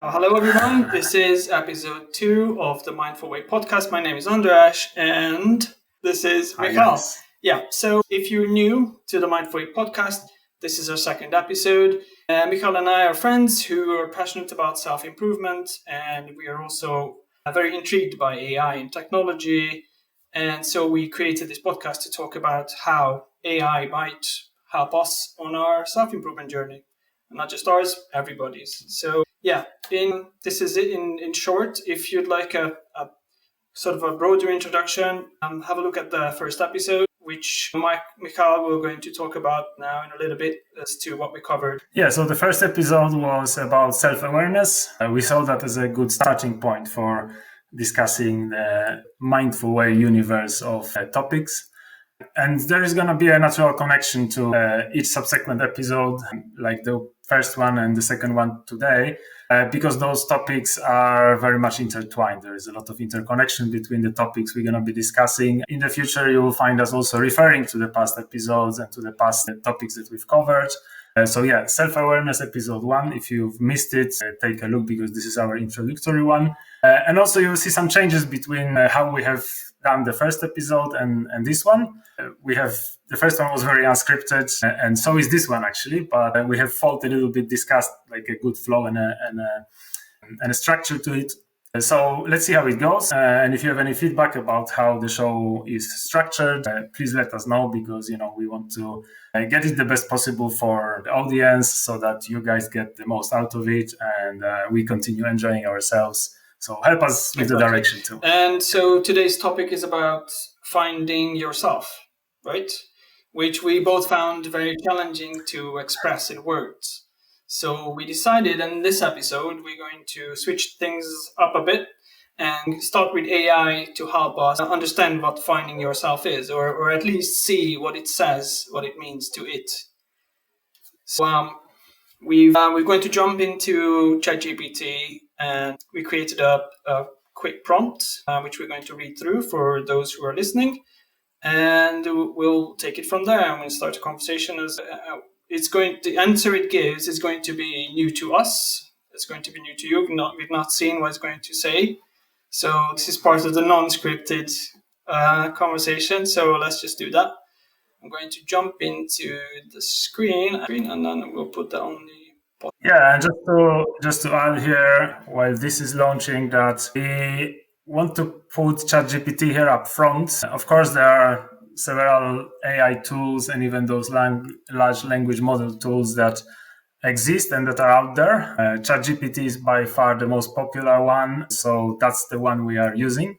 Hello, everyone. This is episode 2 of the Mindful Way podcast. My name is Andras, and this is Hi, Michal. guys. Yeah, so if you're new to the Mindful Way podcast, this is our second episode. Michal and I are friends who are passionate about self-improvement, and we are also very intrigued by AI and technology. And so we created this podcast to talk about how AI might help us on our self-improvement journey. Not just ours, everybody's. So yeah, this is it in short. If you'd like a sort of a broader introduction, have a look at the first episode, which Michal will going to talk about now in a little bit as to what we covered. Yeah, so the first episode was about self-awareness. We saw that as a good starting point for discussing the mindful way universe of topics. And there is going to be a natural connection to each subsequent episode, like the first one and the second one today, because those topics are very much intertwined. There is a lot of interconnection between the topics we're going to be discussing. In the future, you will find us also referring to the past episodes and to the past topics that we've covered. So yeah, self-awareness episode 1. If you've missed it, take a look because this is our introductory one. And also you'll see some changes between how we have done the first episode and this one. The first one was very unscripted, and so is this one actually, but we have felt a little bit discussed, like a good flow and a structure to it. So let's see how it goes. And if you have any feedback about how the show is structured, please let us know, because we want to get it the best possible for the audience so that you guys get the most out of it and we continue enjoying ourselves. So help us with the direction too. And so today's topic is about finding yourself, right? Which we both found very challenging to express in words. So we decided in this episode, we're going to switch things up a bit and start with AI to help us understand what finding yourself is, or at least see what it says, what it means to it. So we're going to jump into ChatGPT, and we created a quick prompt, which we're going to read through for those who are listening. And we'll take it from there. I'm going to start a conversation as the answer it gives is going to be new to us. It's going to be new to you. We've not seen what it's going to say. So this is part of the non-scripted conversation. So let's just do that. I'm going to jump into the screen, and then we'll put that on the. Yeah, and just to add here, while this is launching, that we want to put ChatGPT here up front. Of course, there are several AI tools and even those large language model tools that exist and that are out there. ChatGPT is by far the most popular one, so that's the one we are using.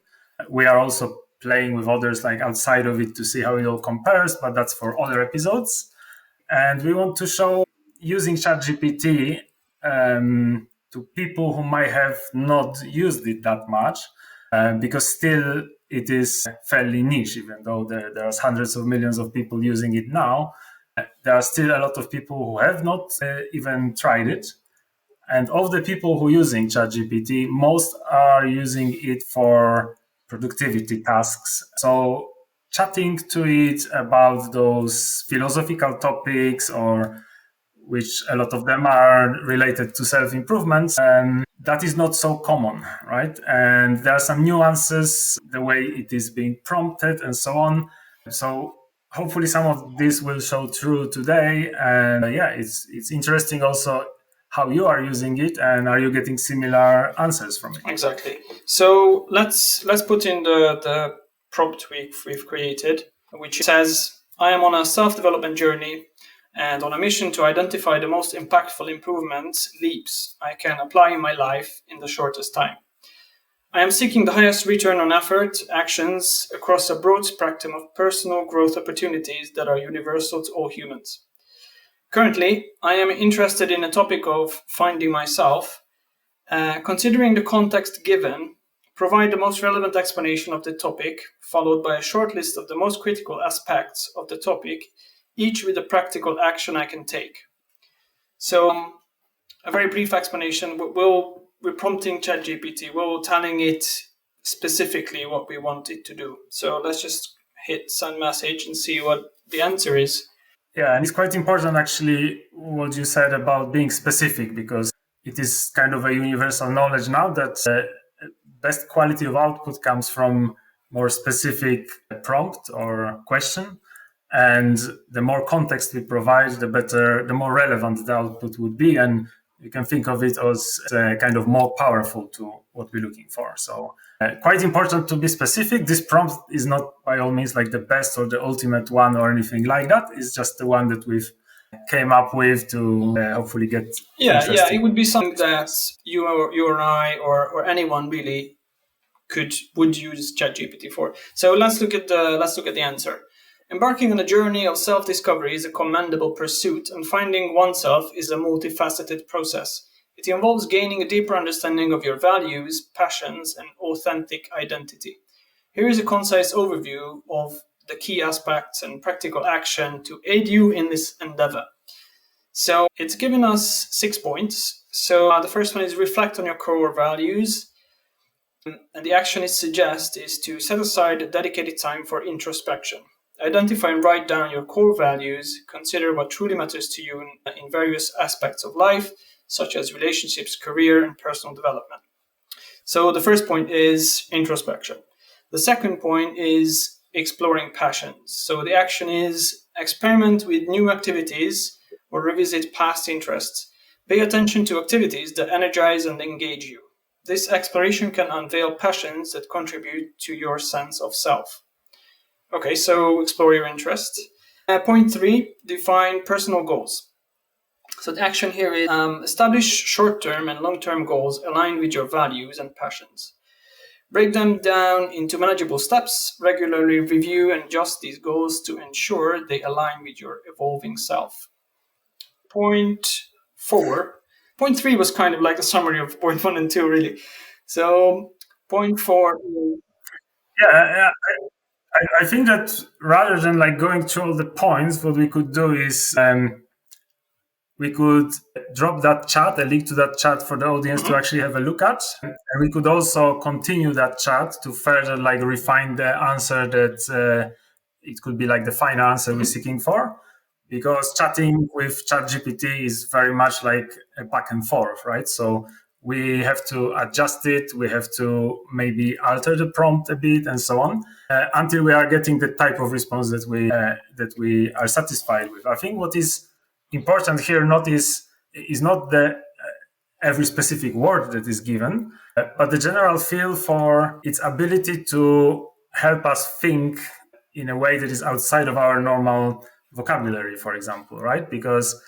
We are also playing with others like outside of it to see how it all compares, but that's for other episodes. And we want to show using ChatGPT to people who might have not used it that much, because still it is fairly niche, even though there are hundreds of millions of people using it now. There are still a lot of people who have not even tried it. And of the people who are using ChatGPT, most are using it for productivity tasks. So chatting to it about those philosophical topics, or which a lot of them are related to self-improvement, that is not so common, right? And there are some nuances, the way it is being prompted and so on. So hopefully some of this will show through today. And it's interesting also how you are using it, and are you getting similar answers from it? Exactly. So let's put in the prompt we've created, which says, I am on a self-development journey and on a mission to identify the most impactful improvements, leaps I can apply in my life in the shortest time. I am seeking the highest return on effort actions across a broad spectrum of personal growth opportunities that are universal to all humans. Currently, I am interested in the topic of finding myself. Considering the context given, provide the most relevant explanation of the topic, followed by a short list of the most critical aspects of the topic, each with a practical action I can take. So, a very brief explanation. We're prompting ChatGPT. We're telling it specifically what we want it to do. So let's just hit send message and see what the answer is. Yeah, and it's quite important actually what you said about being specific, because it is kind of a universal knowledge now that best quality of output comes from more specific prompt or question. And the more context we provide, the better, the more relevant the output would be. And you can think of it as kind of more powerful to what we're looking for. So quite important to be specific. This prompt is not by all means like the best or the ultimate one or anything like that. It's just the one that we've came up with to hopefully get it would be something that you or I or anyone really would use ChatGPT for. So let's look at the answer. Embarking on a journey of self-discovery is a commendable pursuit, and finding oneself is a multifaceted process. It involves gaining a deeper understanding of your values, passions, and authentic identity. Here is a concise overview of the key aspects and practical action to aid you in this endeavor. So it's given us 6 points. So the first one is reflect on your core values. And the action it suggests is to set aside a dedicated time for introspection. Identify and write down your core values. Consider what truly matters to you in various aspects of life, such as relationships, career, and personal development. So the first point is introspection. The second point is exploring passions. So the action is experiment with new activities or revisit past interests. Pay attention to activities that energize and engage you. This exploration can unveil passions that contribute to your sense of self. Okay, so explore your interest. Point 3, define personal goals. So the action here is establish short-term and long-term goals aligned with your values and passions. Break them down into manageable steps. Regularly review and adjust these goals to ensure they align with your evolving self. Point 4. Point 3 was kind of like a summary of point 1 and 2, really. So point 4 is... I think that rather than like going through all the points, what we could do is we could drop that chat, a link to that chat for the audience to actually have a look at. And we could also continue that chat to further like refine the answer that it could be like the final answer we're seeking for. Because chatting with ChatGPT is very much like a back and forth, right? So we have to adjust it, we have to maybe alter the prompt a bit and so on, until we are getting the type of response that we are satisfied with. I think what is important here is not the every specific word that is given, but the general feel for its ability to help us think in a way that is outside of our normal vocabulary, for example, right? Because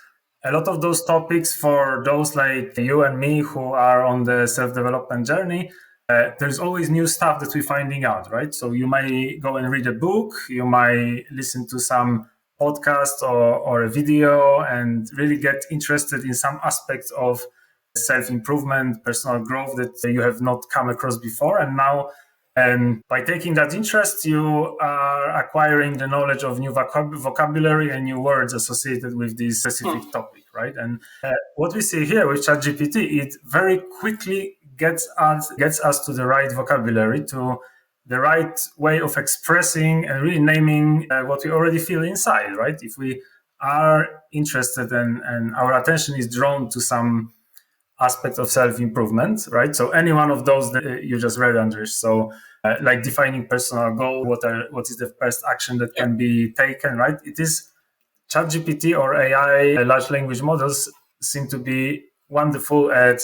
a lot of those topics for those like you and me who are on the self-development journey, there's always new stuff that we're finding out, right? So you might go and read a book, you might listen to some podcast or a video and really get interested in some aspects of self-improvement, personal growth that you have not come across before. And now, by taking that interest, you are acquiring the knowledge of new vocabulary and new words associated with this specific topic, right? And what we see here with ChatGPT, it very quickly gets us to the right vocabulary, to the right way of expressing and really naming what we already feel inside, right? If we are interested and our attention is drawn to some aspect of self-improvement, right? So any one of those that you just read, Andrzej. So like defining personal goal, what is the first action that can be taken, right? It is ChatGPT or AI, large language models seem to be wonderful at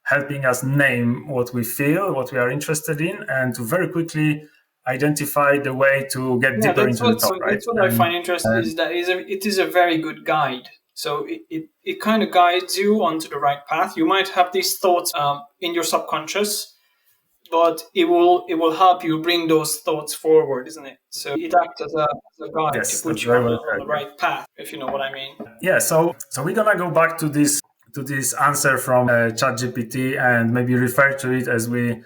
helping us name what we feel, what we are interested in, and to very quickly identify the way to get deeper into the topic, right? That's what I find interesting is that it is a very good guide. So it kind of guides you onto the right path. You might have these thoughts in your subconscious, but it will help you bring those thoughts forward, isn't it? So it acts as a guide to put you on the right path, if you know what I mean. Yeah. So we're gonna go back to this answer from ChatGPT and maybe refer to it as we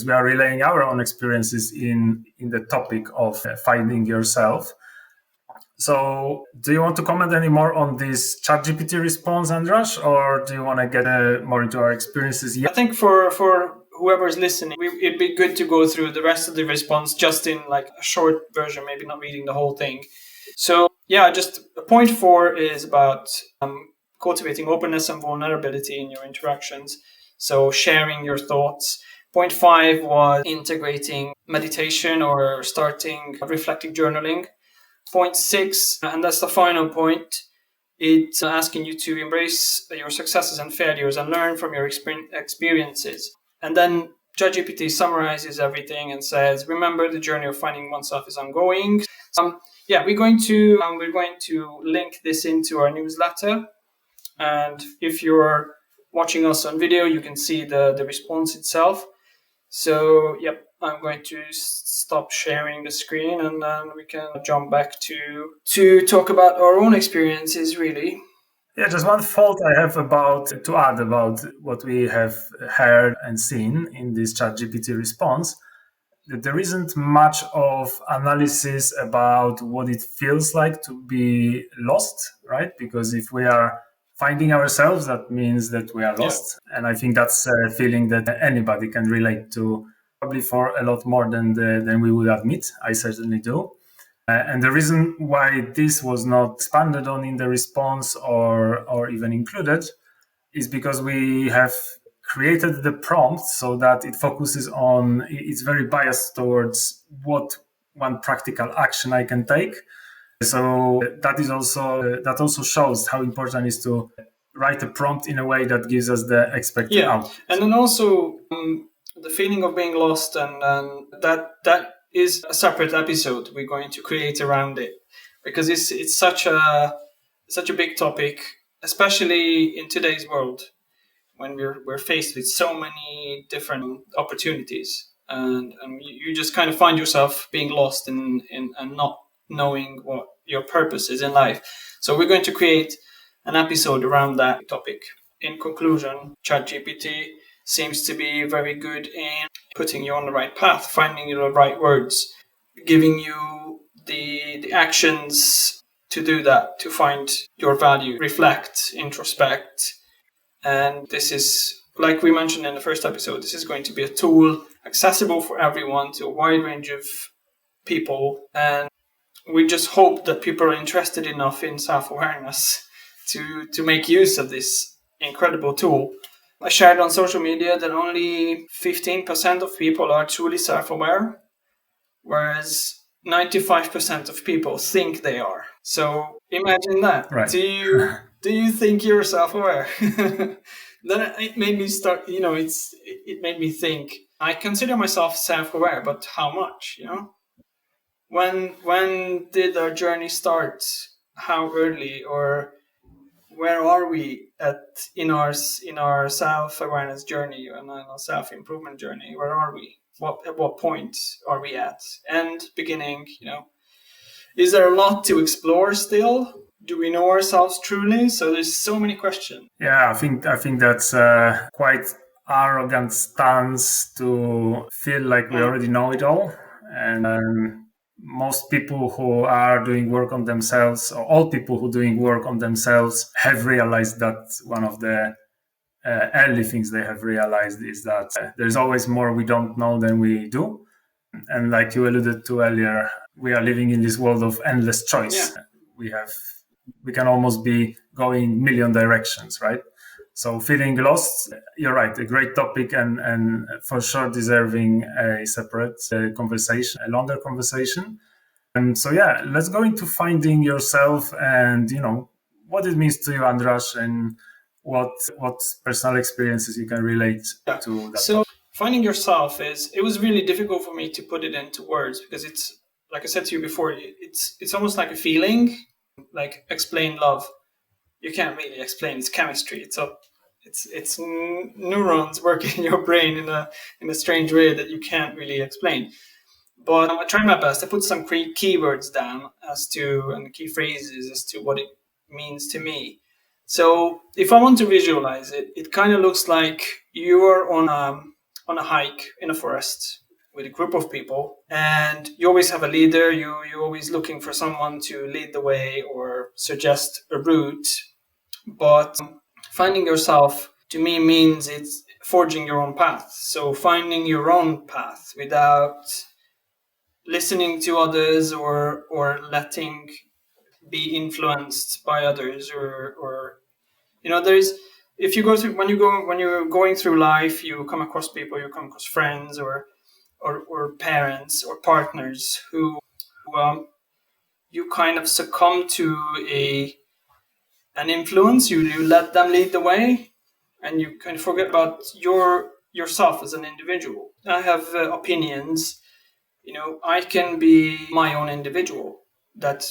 are relaying our own experiences in the topic of finding yourself. So do you want to comment any more on this ChatGPT response, Andras, or do you want to get more into our experiences? I think for whoever's listening, it'd be good to go through the rest of the response just in like a short version, maybe not reading the whole thing. So yeah, just point 4 is about cultivating openness and vulnerability in your interactions. So sharing your thoughts. Point 5 was integrating meditation or starting reflective journaling. Point 6, and that's the final point, it's asking you to embrace your successes and failures and learn from your experiences. And then ChatGPT summarizes everything and says, remember, the journey of finding oneself is ongoing. We're going to link this into our newsletter. And if you're watching us on video, you can see the response itself. So, I'm going to stop sharing the screen and then we can jump back to talk about our own experiences, really. Yeah, just one thought I have to add about what we have heard and seen in this ChatGPT response. There isn't much of analysis about what it feels like to be lost, right? Because if we are finding ourselves, that means that we are lost. Yeah. And I think that's a feeling that anybody can relate to, probably for a lot more than we would admit. I certainly do. And the reason why this was not expanded on in the response or even included is because we have created the prompt so that it focuses on, it's very biased towards what one practical action I can take. So that also shows how important it is to write a prompt in a way that gives us the expected output. And then also the feeling of being lost, and that is a separate episode we're going to create around it, because it's such a big topic, especially in today's world when we're faced with so many different opportunities, and you just kind of find yourself being lost and not knowing what your purpose is in life. So we're going to create an episode around that topic. In conclusion, ChatGPT seems to be very good in putting you on the right path, finding the right words, giving you the actions to do that, to find your value, reflect, introspect. And this is, like we mentioned in the first episode, this is going to be a tool accessible for everyone, to a wide range of people. And we just hope that people are interested enough in self-awareness to make use of this incredible tool. I shared on social media that only 15% of people are truly self-aware, whereas 95% of people think they are. So imagine that. Right. Do you think you're self-aware? Then it made me start, it made me think, I consider myself self-aware, but how much, When did our journey start? How early, or where are we in our self-awareness journey and our self-improvement journey? Where are we? At what point are we at? End, beginning, Is there a lot to explore still? Do we know ourselves truly? So there's so many questions. Yeah, I think that's quite arrogant stance to feel like we already know it all. And most people who are doing work on themselves, or all people who are doing work on themselves, have realized that one of the early things they have realized is that there's always more we don't know than we do. And like you alluded to earlier, we are living in this world of endless choice. Yeah. We can almost be going million directions, right? So feeling lost, you're right, a great topic, and for sure deserving a separate conversation, a longer conversation. And so, let's go into finding yourself and, what it means to you, Andras, and what personal experiences you can relate to that. So finding yourself it was really difficult for me to put it into words, because it's, like I said to you before, it's almost like a feeling, like explain love. You can't really explain. It's chemistry. It's neurons working in your brain in a strange way that you can't really explain. But I tried my best. I put some keywords down and key phrases as to what it means to me. So if I want to visualize it, it kind of looks like you're on a hike in a forest with a group of people, and you always have a leader. You're always looking for someone to lead the way or suggest a route. But finding yourself, to me, means it's forging your own path. So finding your own path without listening to others or letting be influenced by others or There is, if you go through, when you're going through life, you come across people, you come across friends or parents or partners who you kind of succumb to an influence. You let them lead the way, and you kind of forget about yourself as an individual. I have opinions. I can be my own individual. That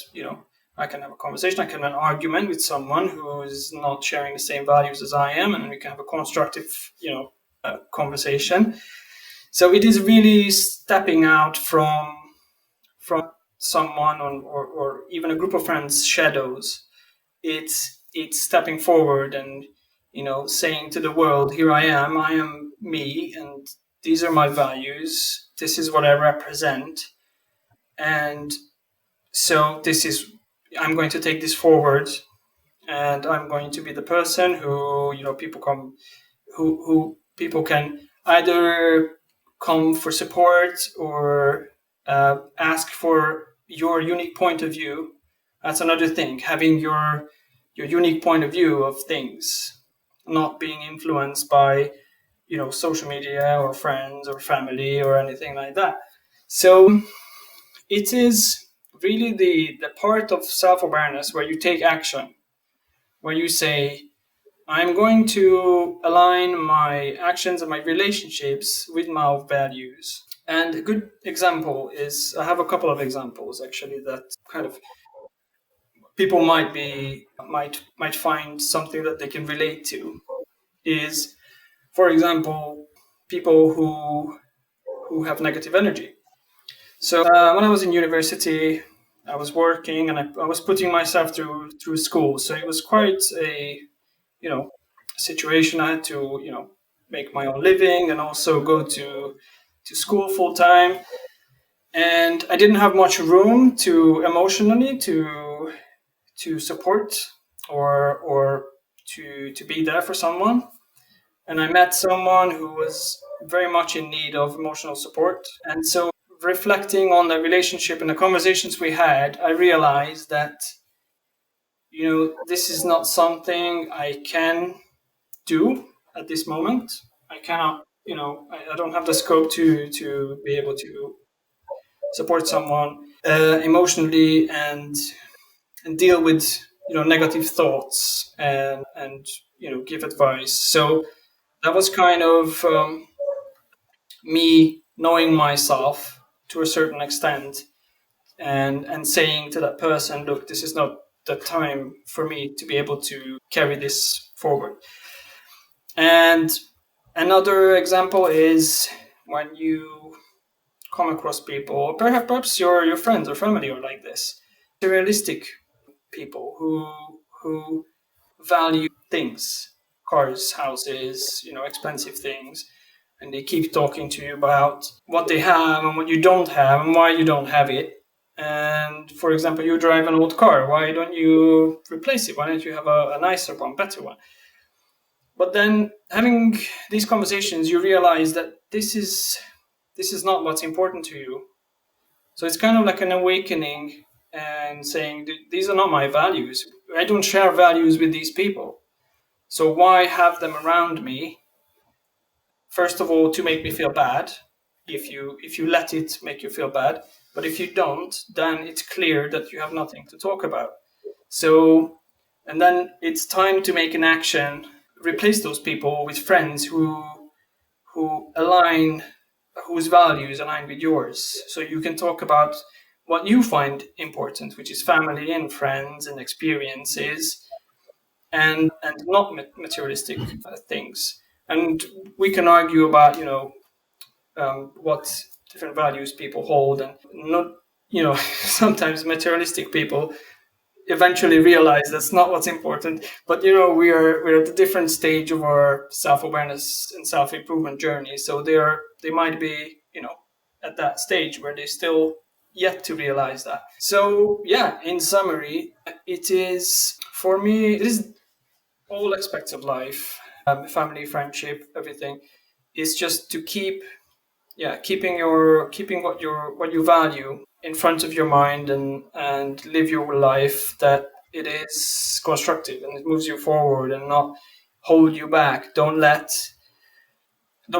I can have a conversation. I can have an argument with someone who is not sharing the same values as I am, and we can have a constructive conversation. So it is really stepping out from someone or even a group of friends' shadows. It's stepping forward and saying to the world, here I am me, and these are my values, this is what I represent, and so I'm going to take this forward, and I'm going to be the person who people can either come for support or ask for your unique point of view. That's another thing, having your unique point of view of things, not being influenced by social media or friends or family or anything like that. So it is really the part of self-awareness where you take action, where you say, I'm going to align my actions and my relationships with my values. And a good example is, I have a couple of examples actually that kind of people might find something that they can relate to. Is, for example, people who have negative energy. So when I was in university, I was working and I was putting myself through school. So it was quite a situation. I had to make my own living and also go to school full time. And I didn't have much room to emotionally to support or to be there for someone. And I met someone who was very much in need of emotional support. And so, reflecting on the relationship and the conversations we had, I realized that this is not something I can do at this moment. I cannot, I don't have the scope to be able to support someone emotionally and deal with negative thoughts and give advice. So that was kind of me knowing myself to a certain extent and saying to that person, look, this is not the time for me to be able to carry this forward. And another example is when you come across people, or perhaps your friends or family are like this, materialistic people who value things, cars, houses, expensive things, and they keep talking to you about what they have and what you don't have and why you don't have it. And for example, you drive an old car, why don't you replace it? Why don't you have a nicer one, better one? But then having these conversations, you realize that this is not what's important to you. So it's kind of like an awakening and saying, these are not my values. I don't share values with these people. So why have them around me? First of all, to make me feel bad, if you let it make you feel bad. But if you don't, then it's clear that you have nothing to talk about. So, and then it's time to make an action, replace those people with friends who align, whose values align with yours. So you can talk about what you find important, which is family and friends and experiences, and not materialistic things. And we can argue about what different values people hold, and not sometimes materialistic people eventually realize that's not what's important. But we're at a different stage of our self-awareness and self-improvement journey, so they might be at that stage where they still yet to realize that. So yeah, in summary, it is, for me, it is all aspects of life, family, friendship, everything, is just to keeping what you value in front of your mind and live your life that it is constructive and it moves you forward and not hold you back. Don't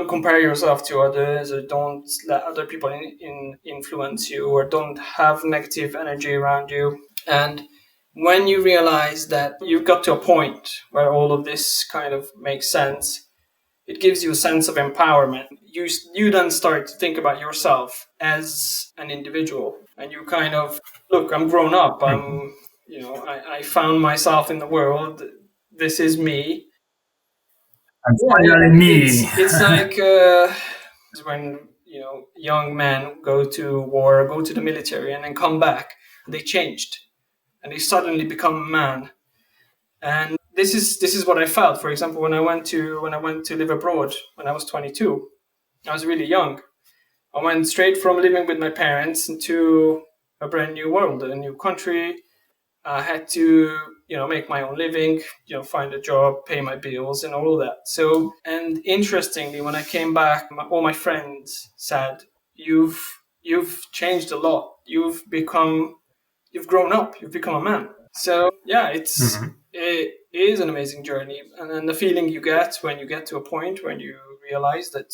compare yourself to others, or don't let other people influence you, or don't have negative energy around you. And when you realize that you've got to a point where all of this kind of makes sense, it gives you a sense of empowerment. You then start to think about yourself as an individual, and you kind of, look, I'm grown up. I found myself in the world. This is me. And finally, me. It's like when young men go to war, go to the military, and then come back. They changed, and they suddenly become a man. And this is what I felt. For example, when I went to live abroad when I was 22, I was really young. I went straight from living with my parents into a brand new world, a new country. I had to, make my own living, find a job, pay my bills, and all of that. So, and interestingly, when I came back, all my friends said, "You've changed a lot. You've grown up. You've become a man." So, yeah, it is an amazing journey, and then the feeling you get when you get to a point when you realize that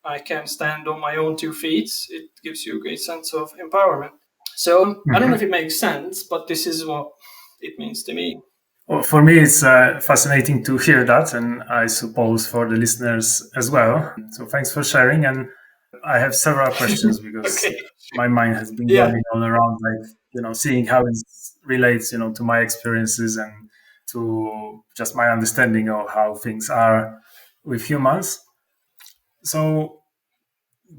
I can stand on my own 2 feet. It gives you a great sense of empowerment. So I don't know if it makes sense, but this is what it means to me. Well, for me, it's fascinating to hear that, and I suppose for the listeners as well. So thanks for sharing. And I have several questions because Okay. my mind has been going all around, seeing how it relates, to my experiences and to just my understanding of how things are with humans. So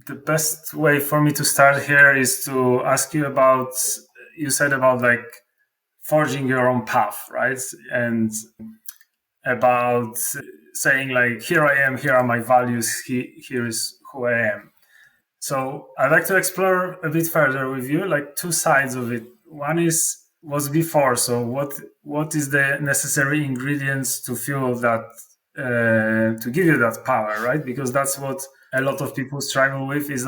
the best way for me to start here is to ask you about, you said about forging your own path, right? And about saying here I am, here are my values, here is who I am. So I'd like to explore a bit further with you, two sides of it. One is what's before. So what is the necessary ingredients to fuel that, to give you that power, right? Because that's what a lot of people struggle with, is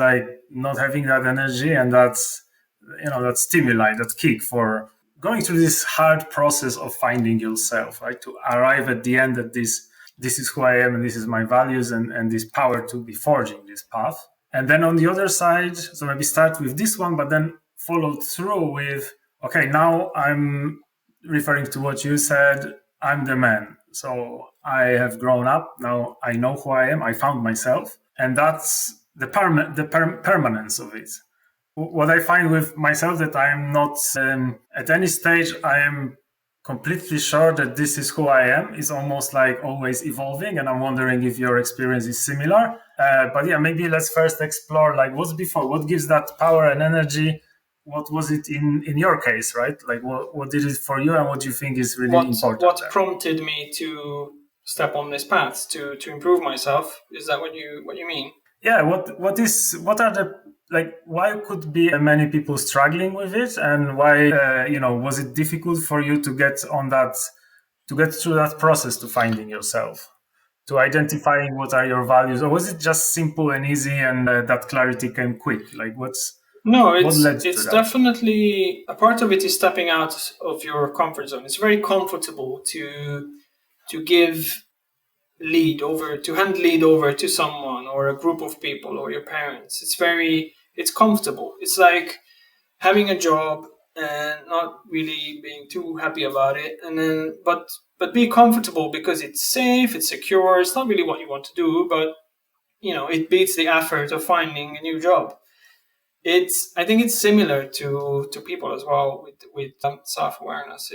not having that energy and that's, that stimuli, that kick for going through this hard process of finding yourself, right? To arrive at the end that this is who I am and this is my values and this power to be forging this path. And then on the other side, so maybe start with this one, but then follow through with, okay, now I'm referring to what you said, I'm the man. So I have grown up, now I know who I am, I found myself. And that's the permanence of it. What I find with myself, that I am not, at any stage, I am completely sure that this is who I am. Is almost always evolving, and I'm wondering if your experience is similar. But yeah, maybe let's first explore what's before, what gives that power and energy. What was it in your case, right? What did it for you, and what do you think is really important? What prompted me to step on this path to improve myself? Is that what you mean? Yeah. What are the why could be many people struggling with it, and why was it difficult for you to get through that process to finding yourself, to identifying what are your values, or was it just simple and easy and that clarity came quick? No, it's definitely a part of it is stepping out of your comfort zone. It's very comfortable to hand lead over to someone or a group of people or your parents. It's comfortable. It's like having a job and not really being too happy about it, and then but be comfortable because it's safe, it's secure. It's not really what you want to do, but it beats the effort of finding a new job. I think it's similar to people as well with self-awareness.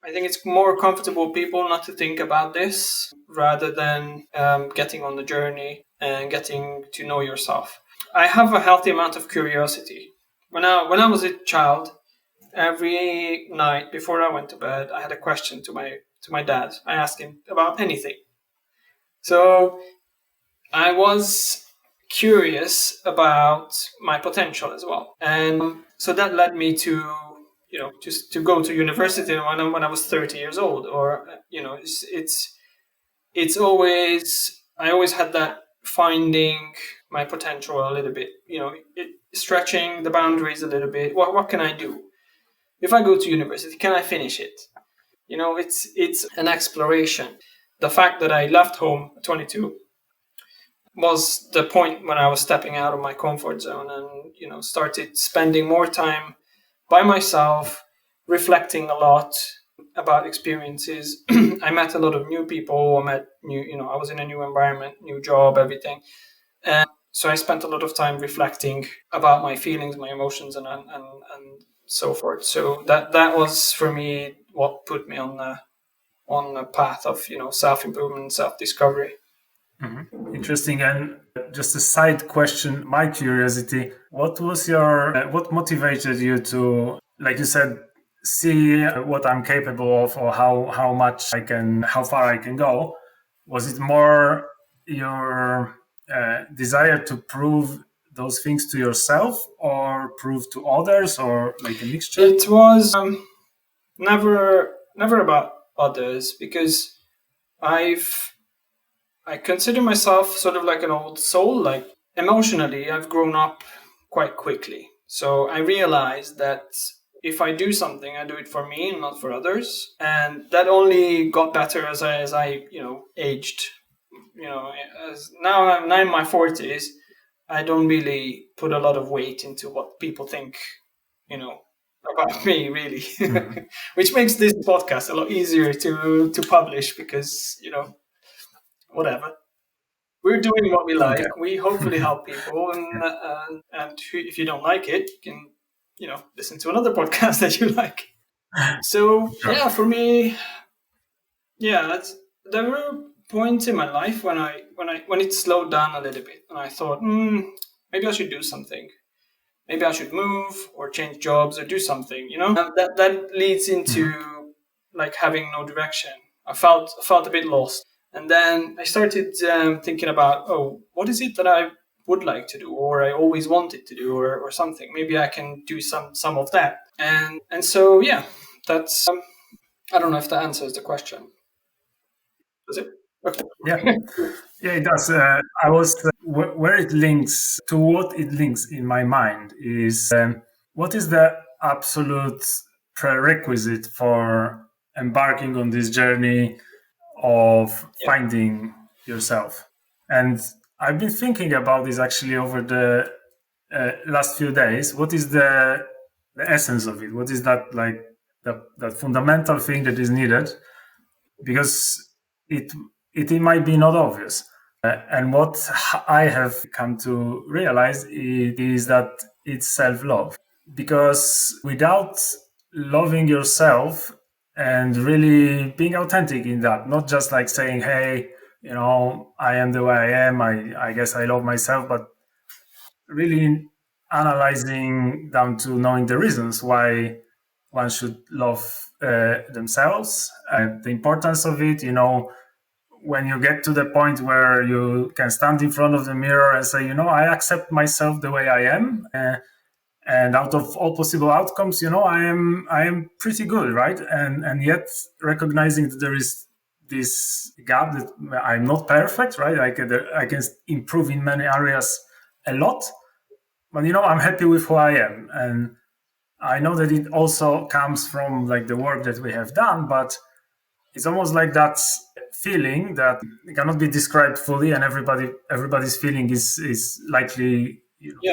I think it's more comfortable people not to think about this rather than getting on the journey and getting to know yourself. I have a healthy amount of curiosity. When I was a child, every night before I went to bed, I had a question to my dad. I asked him about anything. So I was curious about my potential as well, and so that led me to just to go to university when I was 30 years old. Or it's always, I always had that finding my potential a little bit, stretching the boundaries a little bit. What can I do? if I go to university, can I finish it? It's an exploration. The fact that I left home at 22 was the point when I was stepping out of my comfort zone and, started spending more time by myself, reflecting a lot about experiences. I met a lot of new people. I was in a new environment, new job, everything. And so I spent a lot of time reflecting about my feelings, my emotions, and so forth. So that was for me what put me on a path of self-improvement, self-discovery. Mm-hmm. Interesting. And just a side question, my curiosity, what motivated you to, like you said, see what I'm capable of, or how far I can go? Was it more your desire to prove those things to yourself, or prove to others, or like a mixture? It was never about others, because I consider myself sort of like an old soul. Like, emotionally, I've grown up quite quickly. So I realized that if I do something, I do it for me and not for others. And that only got better as I aged. Now I'm in my 40s. I don't really put a lot of weight into what people think, about me, really. Mm-hmm. Which makes this podcast a lot easier to publish, because, whatever. We're doing what we like. Okay. We hopefully help people, and if you don't like it, you can, listen to another podcast that you like. So Sure. yeah, for me, there were points in my life when it slowed down a little bit, and I thought, maybe I should do something. Maybe I should move or change jobs or do something. That leads into like having no direction. I felt a bit lost. And then I started thinking about, what is it that I would like to do, or I always wanted to do, or something. Maybe I can do some of that. And so, yeah, that's, I don't know if that answers the question. Does it? Okay. Yeah, it does. I was where it links to what it links in my mind is what is the absolute prerequisite for embarking on this journey of finding yourself. And I've been thinking about this actually over the last few days. What is the essence of it? What is that, like, that fundamental thing that is needed? Because it might be not obvious. And what I have come to realize is that it's self-love. Because without loving yourself and really being authentic in that, not just like saying, hey, I am the way I am, I guess I love myself, but really analyzing down to knowing the reasons why one should love themselves, the importance of it. When you get to the point where you can stand in front of the mirror and say, I accept myself the way I am, and out of all possible outcomes, I am pretty good, right? And yet recognizing that there is this gap, that I'm not perfect, right? I can improve in many areas a lot, but I'm happy with who I am, and I know that it also comes from like the work that we have done, but it's almost like that feeling that cannot be described fully, and everybody's feeling is likely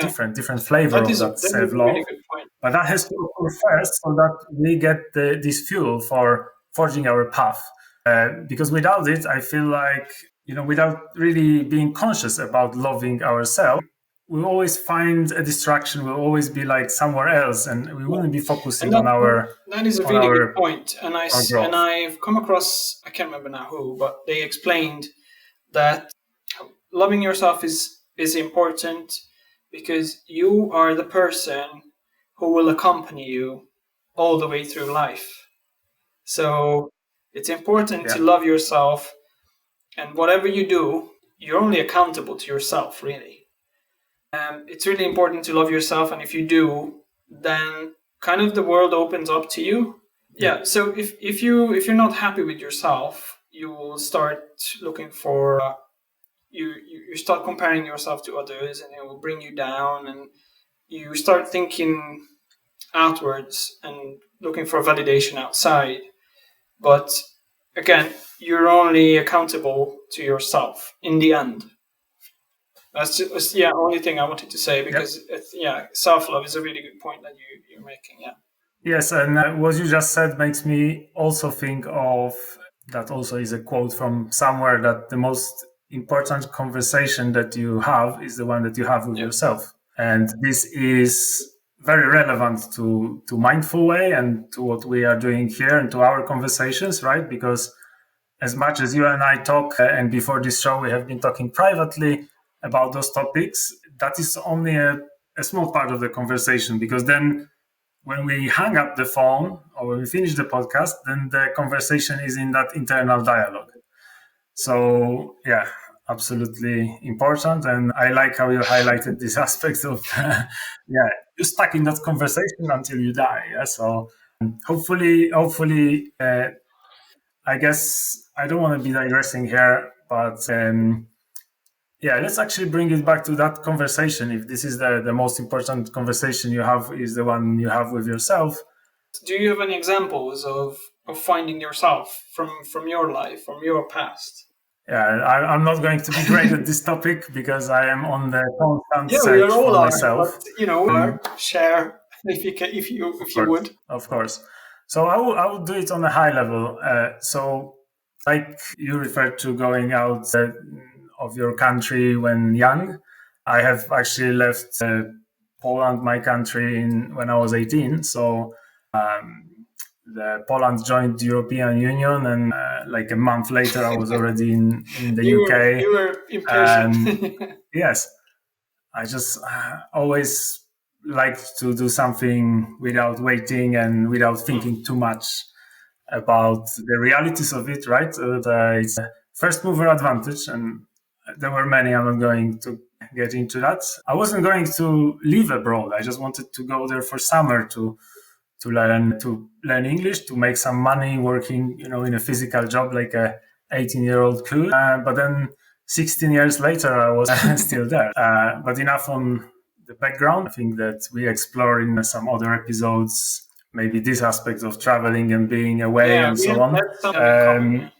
different flavor of that self-love. Really good point. But that has to occur first, so that we get this fuel for forging our path. Because without it, I feel like, without really being conscious about loving ourselves, we'll always find a distraction. We'll always be like somewhere else, and we wouldn't be focusing on our. That is a really good point. And I've come across, I can't remember now who, but they explained that loving yourself is important, because you are the person who will accompany you all the way through life. So it's important to love yourself, and whatever you do, you're only accountable to yourself, really. It's really important to love yourself, and if you do, then kind of the world opens up to you. Yeah. So if you're not happy with yourself, you will start looking for you start comparing yourself to others, and it will bring you down, and you start thinking outwards and looking for validation outside. But again, you're only accountable to yourself in the end. That's just, only thing I wanted to say, because self-love is a really good point that you're making. Yeah. Yes, and what you just said makes me also think of that. Also, is a quote from somewhere, that the most important conversation that you have is the one that you have with yourself, and this is very relevant to Mindful Way and to what we are doing here and to our conversations, right? Because as much as you and I talk, and before this show we have been talking privately about those topics, that is only a small part of the conversation, because then when we hang up the phone or when we finish the podcast, then the conversation is in that internal dialogue. So yeah, absolutely important. And I like how you highlighted this aspect of you're stuck in that conversation until you die. Yeah? So hopefully I guess I don't want to be digressing here, but let's actually bring it back to that conversation. If this is the most important conversation you have, is the one you have with yourself. Do you have any examples of finding yourself from your life, from your past? Yeah, I'm not going to be great at this topic because I am on the constant search for myself. But, share if you would. Of course. So I would do it on a high level. So, like you referred to going out of your country when young, I have actually left Poland, my country, when I was 18. So Poland joined the European Union, and like a month later, I was already in the UK. You were impatient. Yes, I just always liked to do something without waiting and without thinking too much about the realities of it, right? It's a first mover advantage, and there were many. I'm not going to get into that. I wasn't going to live abroad. I just wanted to go there for summer to learn English, to make some money working, in a physical job like a 18-year-old could. But then 16 years later, I was still there. But enough on the background. I think that we explore in some other episodes maybe this aspect of traveling and being away and so on. And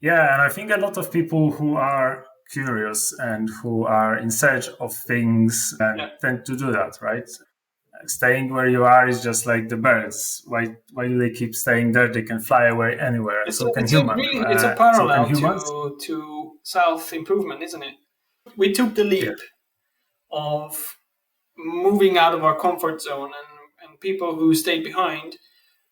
I think a lot of people who are curious and who are in search of things tend to do that, right? Staying where you are is just like the birds. Why do they keep staying there? They can fly away anywhere. It's a parallel to self-improvement, isn't it? We took the leap of moving out of our comfort zone, and people who stayed behind,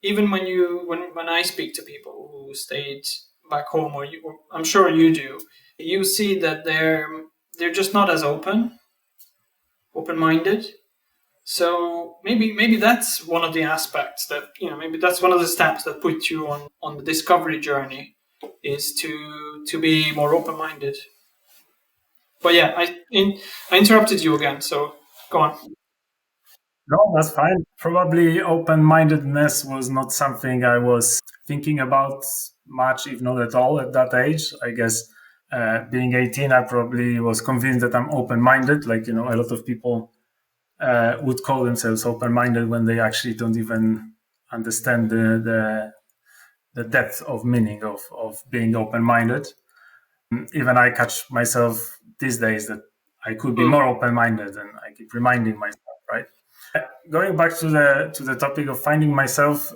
even when I speak to people who stayed back home, or I'm sure you do, you see that they're just not as open-minded. So maybe that's one of the aspects that, maybe that's one of the steps that put you on the discovery journey, is to be more open-minded. But I interrupted you again, so go on. No, that's fine. Probably open-mindedness was not something I was thinking about much, if not at all, at that age. I guess being 18, I probably was convinced that I'm open-minded. Like, a lot of people would call themselves open-minded when they actually don't even understand the depth of meaning of being open-minded. Even I catch myself these days that I could be more open-minded, and I keep reminding myself, right? Going back to the topic of finding myself,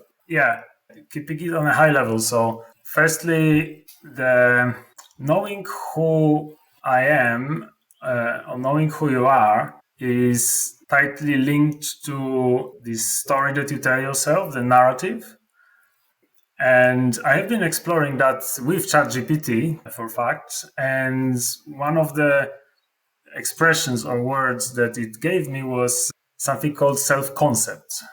keeping it on a high level. So firstly, the knowing who I am, or knowing who you are, is tightly linked to this story that you tell yourself, the narrative. And I have been exploring that with ChatGPT, for fact. And one of the expressions or words that it gave me was something called self-concept.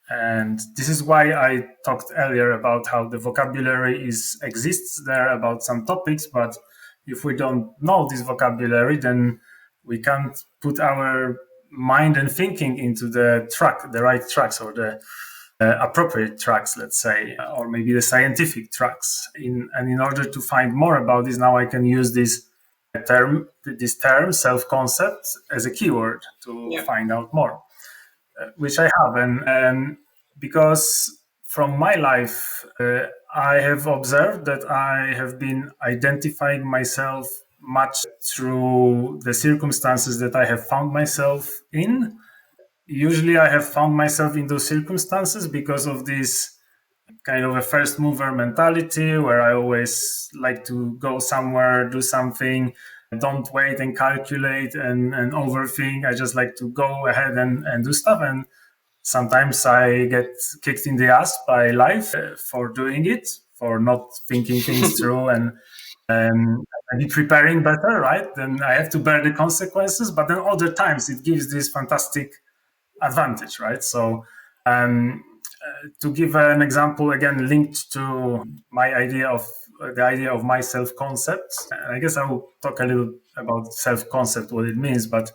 And this is why I talked earlier about how the vocabulary exists there about some topics, but if we don't know this vocabulary, then we can't put our mind and thinking into the right tracks, or the appropriate tracks, let's say, or maybe the scientific tracks. And in order to find more about this, now I can use this term, self-concept, as a keyword to find out more, which I have. And because from my life, I have observed that I have been identifying myself much through the circumstances that I have found myself in. Usually, I have found myself in those circumstances because of this kind of a first mover mentality where I always like to go somewhere, do something, don't wait and calculate and overthink. I just like to go ahead and do stuff. And sometimes I get kicked in the ass by life for doing it, for not thinking things through and be preparing better, right? Then I have to bear the consequences. But then other times it gives this fantastic advantage, right? So to give an example, again, linked to my idea of the idea of my self-concept, I guess I will talk a little about self-concept, what it means, but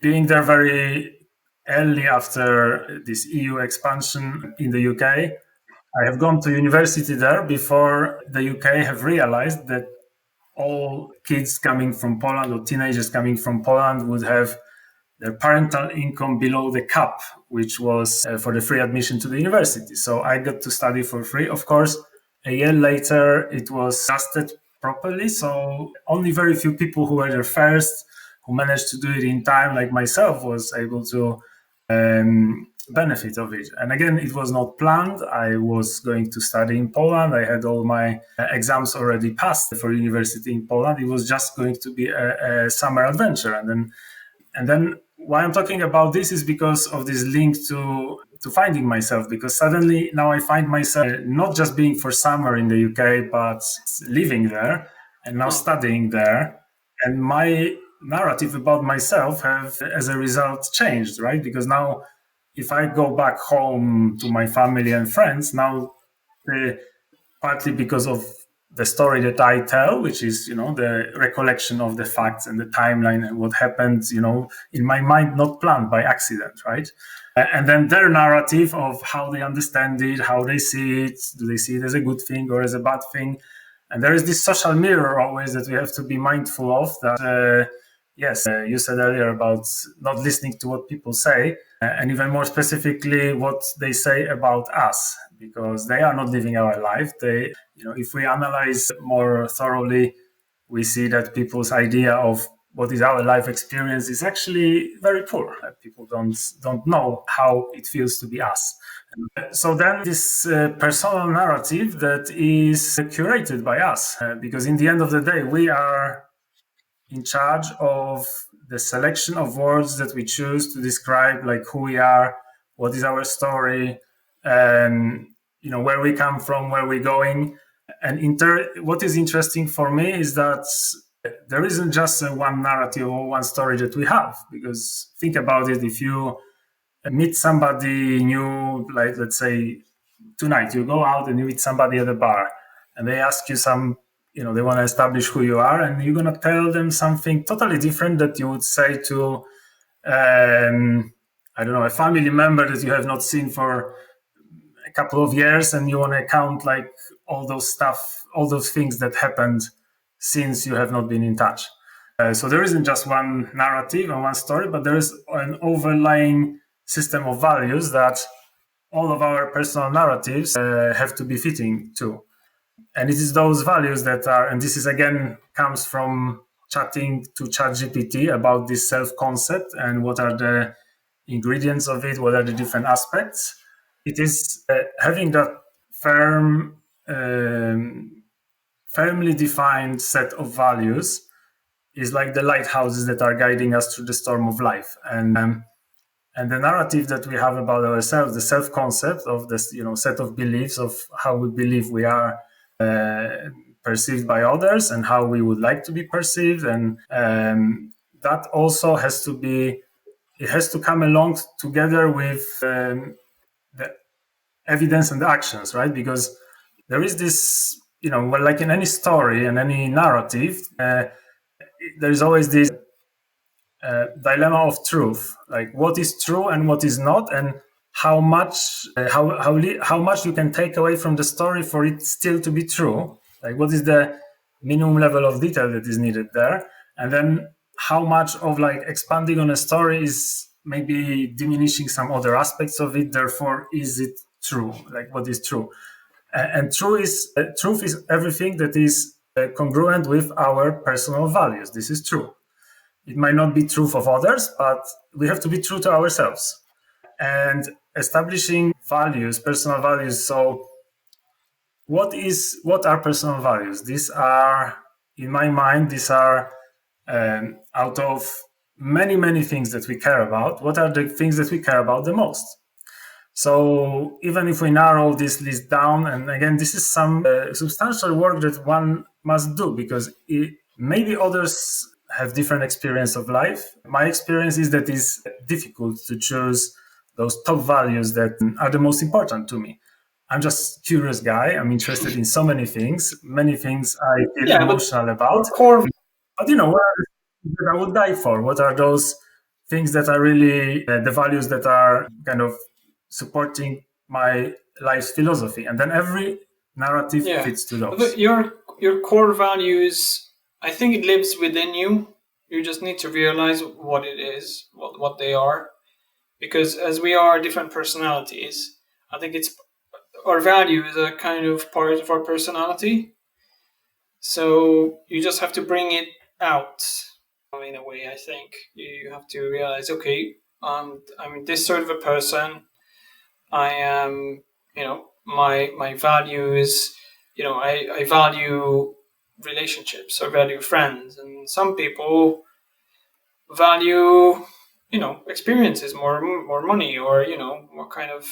being there very early after this EU expansion in the UK, I have gone to university there before the UK have realized that all kids coming from Poland or teenagers coming from Poland would have their parental income below the cap, which was for the free admission to the university. So I got to study for free. Of course, a year later, it was adjusted properly. So only very few people who were there first, who managed to do it in time, like myself, was able to benefit of it. And again, it was not planned. I was going to study in Poland. I had all my exams already passed for university in Poland. It was just going to be a summer adventure. And then why I'm talking about this is because of this link to finding myself, because suddenly now I find myself not just being for summer in the UK, but living there and now studying there. And my narrative about myself have, as a result, changed, right? Because now if I go back home to my family and friends, now partly because of the story that I tell, which is, the recollection of the facts and the timeline and what happened, in my mind, not planned by accident, right? And then their narrative of how they understand it, how they see it, do they see it as a good thing or as a bad thing? And there is this social mirror always that we have to be mindful of that, yes, you said earlier about not listening to what people say, and even more specifically, what they say about us, because they are not living our life. If we analyze more thoroughly, we see that people's idea of what is our life experience is actually very poor. People don't know how it feels to be us. So then this personal narrative that is curated by us, because in the end of the day, we are in charge of the selection of words that we choose to describe like who we are, what is our story, where we come from, where we're going. And what is interesting for me is that there isn't just one narrative or one story that we have, because think about it, if you meet somebody new, like let's say tonight, you go out and you meet somebody at a bar and they ask you they want to establish who you are, and you're going to tell them something totally different that you would say to, a family member that you have not seen for a couple of years, and you want to count like all those things that happened since you have not been in touch. So there isn't just one narrative and one story, but there is an overlying system of values that all of our personal narratives have to be fitting to. And it is those values that are, and this is again comes from chatting to ChatGPT about this self-concept and what are the ingredients of it, what are the different aspects. It is having that firmly defined set of values is like the lighthouses that are guiding us through the storm of life. And the narrative that we have about ourselves, the self-concept of this, set of beliefs of how we believe we are perceived by others and how we would like to be perceived, and that also has to come along together with the evidence and the actions, right? Because there is this, like in any story and any narrative, there is always this dilemma of truth, like what is true and what is not, and how much you can take away from the story for it still to be true. Like what is the minimum level of detail that is needed there, and then how much of like expanding on a story is maybe diminishing some other aspects of it. Therefore, is it true? Like, what is true? And truth is everything that is congruent with our personal values. This is true. It might not be truth of others, but we have to be true to ourselves. And establishing values, personal values. So what are personal values? These are, in my mind, out of many things that we care about. What are the things that we care about the most? So even if we narrow this list down, and again, this is some substantial work that one must do, because maybe others have different experience of life. My experience is that it's difficult to choose those top values that are the most important to me. I'm just a curious guy. I'm interested in so many things I feel emotional about. But what are the things that I would die for? What are those things that are really the values that are kind of supporting my life's philosophy? And then every narrative fits to those. But your core values, I think it lives within you. You just need to realize what it is, what they are. Because as we are different personalities, I think our value is a kind of part of our personality. So you just have to bring it out in a way. I think you have to realize, okay, I'm this sort of a person. I am, my value is, I value relationships or value friends, and some people value experiences, more money, or what kind of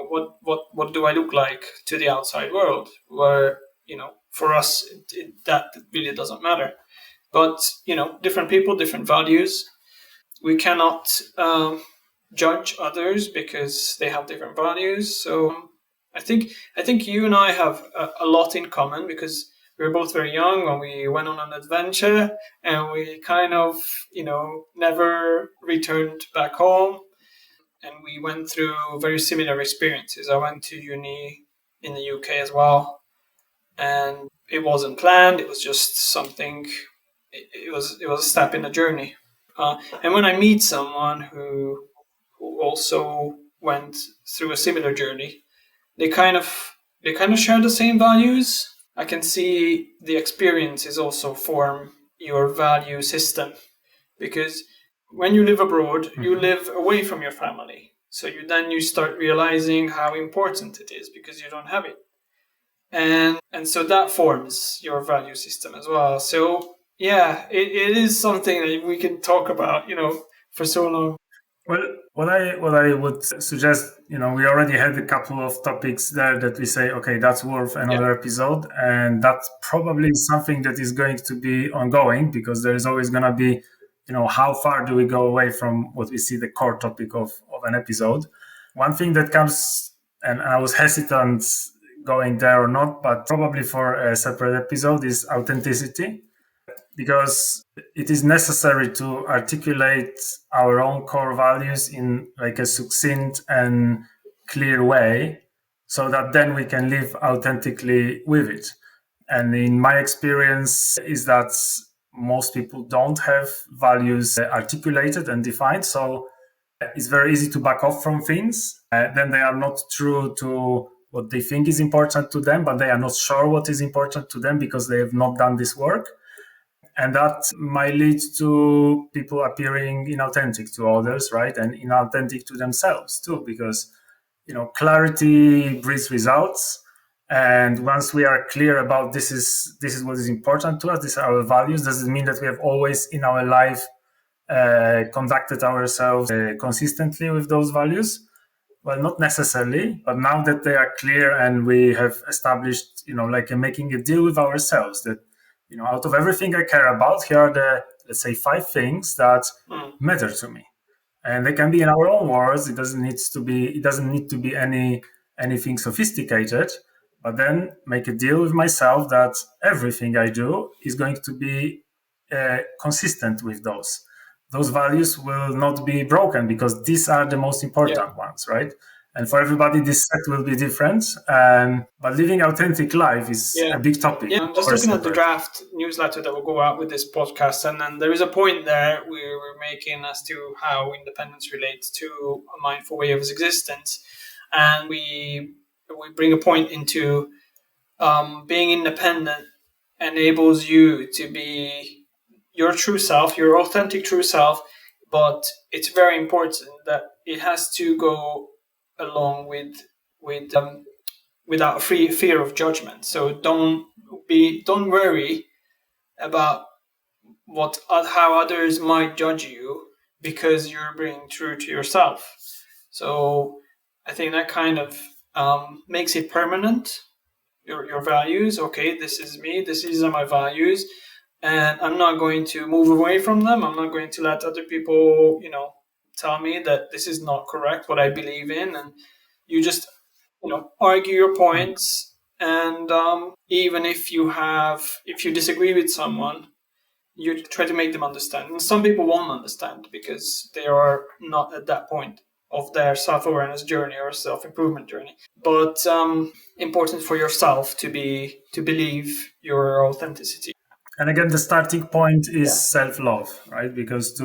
what do I look like to the outside world, where for us that really doesn't matter. But different people, different values. We cannot judge others because they have different values. So I think you and I have a lot in common, because we were both very young when we went on an adventure, and we kind of, never returned back home. And we went through very similar experiences. I went to uni in the UK as well, and it wasn't planned. It was just something. It was a step in the journey. And when I meet someone who also went through a similar journey, they kind of share the same values. I can see the experiences also form your value system, because when you live abroad, you live away from your family. So you start realizing how important it is because you don't have it. And so that forms your value system as well. So yeah, it is something that we can talk about, for so long. Well, what I would suggest, we already had a couple of topics there that we say, okay, that's worth another episode, and that's probably something that is going to be ongoing, because there is always going to be, how far do we go away from what we see the core topic of an episode. One thing that comes, and I was hesitant going there or not, but probably for a separate episode, is authenticity. Because it is necessary to articulate our own core values in like a succinct and clear way, so that then we can live authentically with it. And in my experience is that most people don't have values articulated and defined. So it's very easy to back off from things. Then they are not true to what they think is important to them, but they are not sure what is important to them because they have not done this work. And that might lead to people appearing inauthentic to others, right? And inauthentic to themselves too, because, clarity breeds results. And once we are clear about this is what is important to us, these are our values, does it mean that we have always in our life conducted ourselves consistently with those values? Well, not necessarily, but now that they are clear and we have established, making a deal with ourselves that, out of everything I care about, here are the, let's say, 5 things that matter to me. And they can be in our own words. It doesn't need to be anything sophisticated, but then make a deal with myself that everything I do is going to be consistent with those. Those values will not be broken, because these are the most important ones, right? And for everybody, this set will be different. But living authentic life is a big topic. Yeah, I'm just looking at the draft newsletter that will go out with this podcast. And then there is a point there we're making as to how independence relates to a mindful way of existence. And we bring a point into being independent enables you to be your true self, your authentic true self. But it's very important that it has to go along without fear of judgment. So don't worry about how others might judge you, because you're being true to yourself. So I think that kind of makes it permanent. Your values, okay, this is me, these are my values, and I'm not going to move away from them. I'm not going to let other people, tell me that this is not correct, what I believe in. And you just, argue your points. And even if you disagree with someone, you try to make them understand. And some people won't understand because they are not at that point of their self-awareness journey or self-improvement journey. But important for yourself to believe your authenticity. And again, the starting point is self-love, right? Because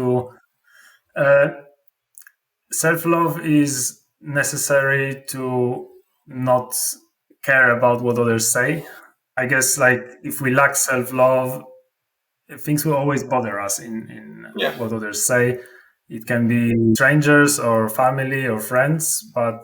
self-love is necessary to not care about what others say. I guess, like, if we lack self-love, things will always bother us in what others say. It can be strangers or family or friends, but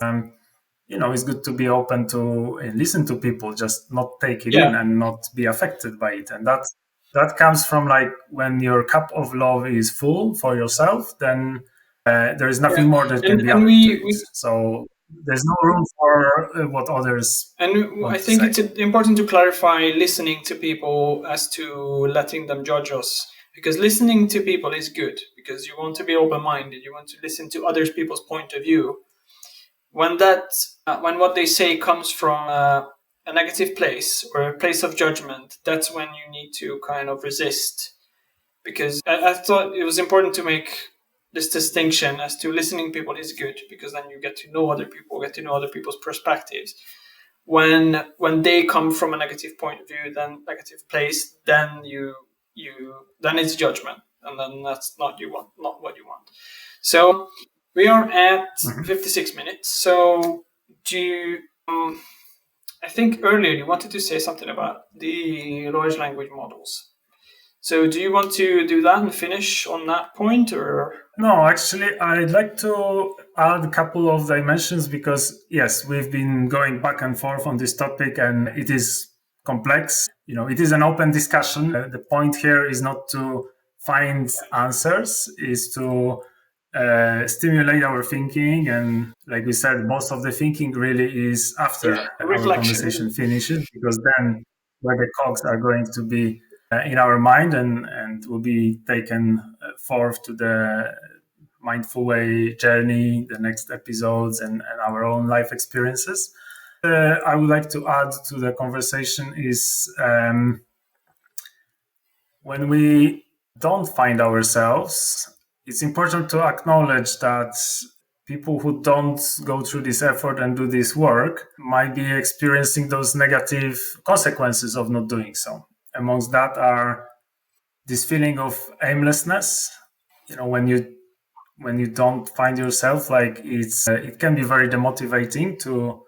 it's good to be open to and listen to people, just not take it in and not be affected by it. And that comes from, like, when your cup of love is full for yourself, then there is nothing more that can be added. So there's no room for what others. And I think it's important to clarify listening to people as to letting them judge us. Because listening to people is good, because you want to be open-minded. You want to listen to other people's point of view. When what they say comes from a negative place or a place of judgment, that's when you need to kind of resist. Because I thought it was important to make this distinction as to listening to people is good, because then you get to know other people, get to know other people's perspectives. When they come from a negative point of view, then negative place, then then it's judgment, and then that's not what you want. So we are at 56 minutes. So I think earlier you wanted to say something about the large language models. So do you want to do that and finish on that point, or? No, actually, I'd like to add a couple of dimensions, because yes, we've been going back and forth on this topic, and it is complex. It is an open discussion. The point here is not to find answers, is to stimulate our thinking. And like we said, most of the thinking really is after our conversation finishes, because then where the cogs are going to be in our mind and will be taken forth to the mindful way journey, the next episodes, and our own life experiences. I would like to add to the conversation is when we don't find ourselves, it's important to acknowledge that people who don't go through this effort and do this work might be experiencing those negative consequences of not doing so. Amongst that are this feeling of aimlessness. When you don't find yourself, like, it can be very demotivating to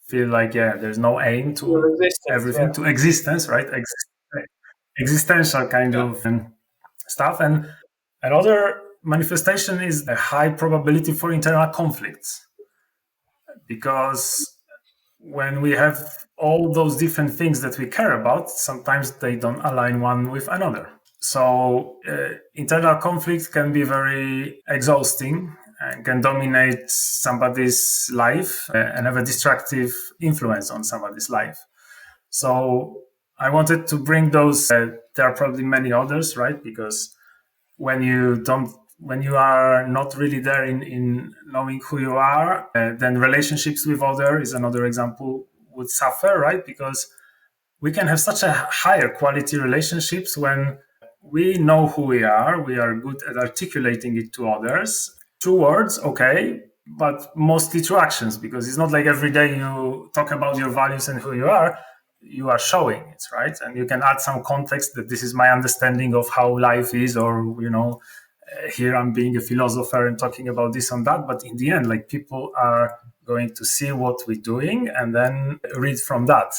feel like there's no aim to everything, to existence, right? Existential kind of stuff. And another manifestation is a high probability for internal conflicts, because when we have all those different things that we care about, sometimes they don't align one with another. So internal conflict can be very exhausting and can dominate somebody's life and have a destructive influence on somebody's life. So I wanted to bring those. There are probably many others, right? Because when you are not really there in knowing who you are, then relationships with others is another example, would suffer, right? Because we can have such a higher quality relationships when we know who we are good at articulating it to others through words, okay, but mostly through actions, because it's not like every day you talk about your values and who you are showing it, right? And you can add some context that this is my understanding of how life is, or here I'm being a philosopher and talking about this and that, but in the end, like, people are going to see what we're doing and then read from that.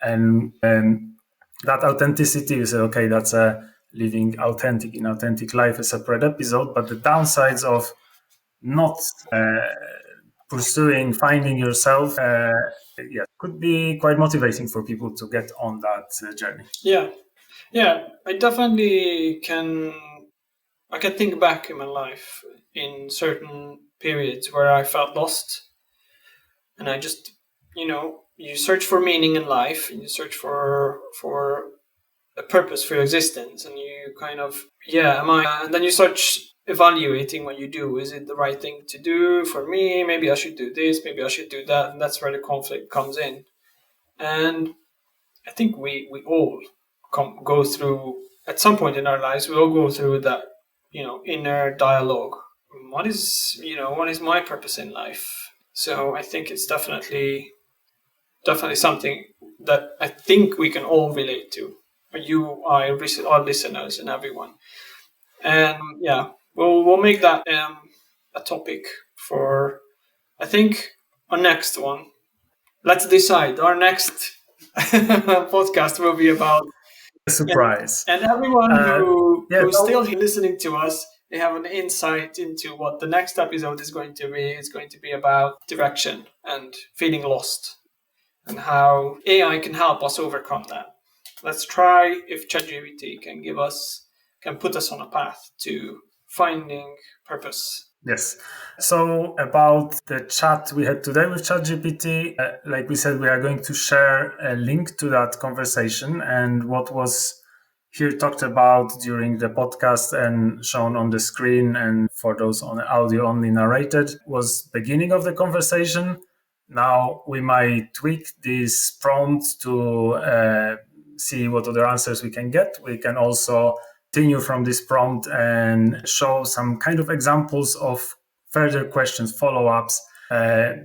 And that authenticity, you say, okay, that's a living authentic in authentic life, a separate episode. But the downsides of not pursuing finding yourself could be quite motivating for people to get on that journey. Yeah, I definitely can think back in my life in certain periods where I felt lost, and I just, you search for meaning in life, and you search for a purpose for your existence, and you kind of, and then you start evaluating what you do. Is it the right thing to do for me? Maybe I should do this, maybe I should do that, and that's where the conflict comes in. And I think we all go through, at some point in our lives, we all go through that, inner dialogue. What is my purpose in life? So I think it's definitely something that I think we can all relate to. You, I, our listeners, and everyone. And we'll make that a topic for, I think, our next one. Let's decide. Our next podcast will be about a surprise. And everyone who's still listening to us, they have an insight into what the next episode is going to be. It's going to be about direction and feeling lost, and how AI can help us overcome that. Let's try if ChatGPT can put us on a path to finding purpose. Yes. So about the chat we had today with ChatGPT, like we said, we are going to share a link to that conversation, and what was here talked about during the podcast and shown on the screen, and for those on audio only narrated, was beginning of the conversation. Now we might tweak this prompt to see what other answers we can get. We can also continue from this prompt and show some kind of examples of further questions, follow-ups,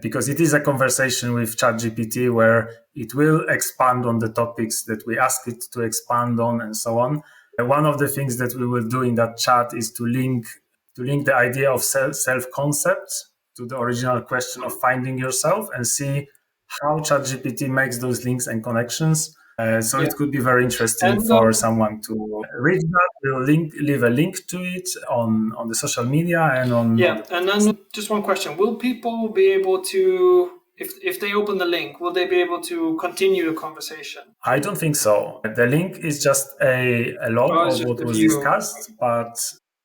because it is a conversation with ChatGPT where it will expand on the topics that we ask it to expand on, and so on. One of the things that we will do in that chat is to link the idea of self-concept to the original question of finding yourself, and see how ChatGPT makes those links and connections. So it could be very interesting for someone to read that. We'll leave a link to it on the social media and on. Yeah, and then just one question: will people be able to, if they open the link, will they be able to continue the conversation? I don't think so. The link is just a log of what was discussed, but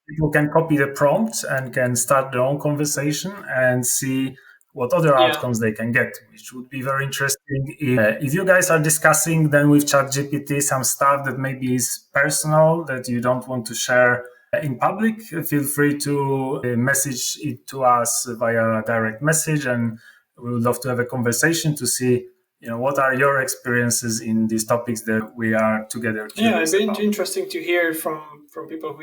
people can copy the prompt and can start their own conversation and see what other outcomes they can get, which would be very interesting. If you guys are discussing then with ChatGPT some stuff that maybe is personal, that you don't want to share in public, feel free to message it to us via a direct message, and we would love to have a conversation to see, what are your experiences in these topics that we are together. It's been interesting to hear from people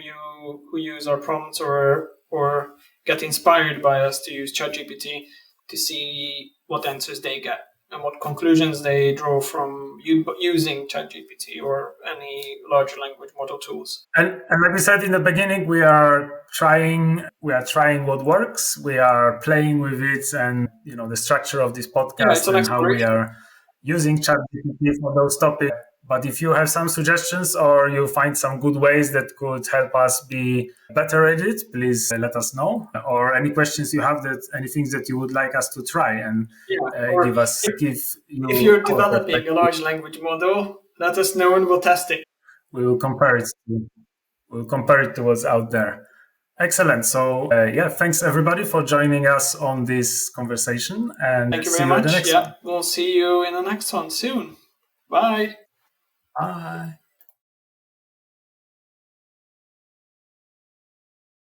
who use our prompts or get inspired by us to use ChatGPT, to see what answers they get and what conclusions they draw from using ChatGPT or any large language model tools. And like we said in the beginning, we are trying what works. We are playing with it, and the structure of this podcast and how we are using ChatGPT for those topics. But if you have some suggestions, or you find some good ways that could help us be better at it, please let us know. Or any questions you have, any things that you would like us to try, and give us. If you're developing a large language model, let us know and we'll test it. We will compare it to what's out there. Excellent. So thanks everybody for joining us on this conversation, and thank you very much. We'll see you in the next one soon. Bye. Bye.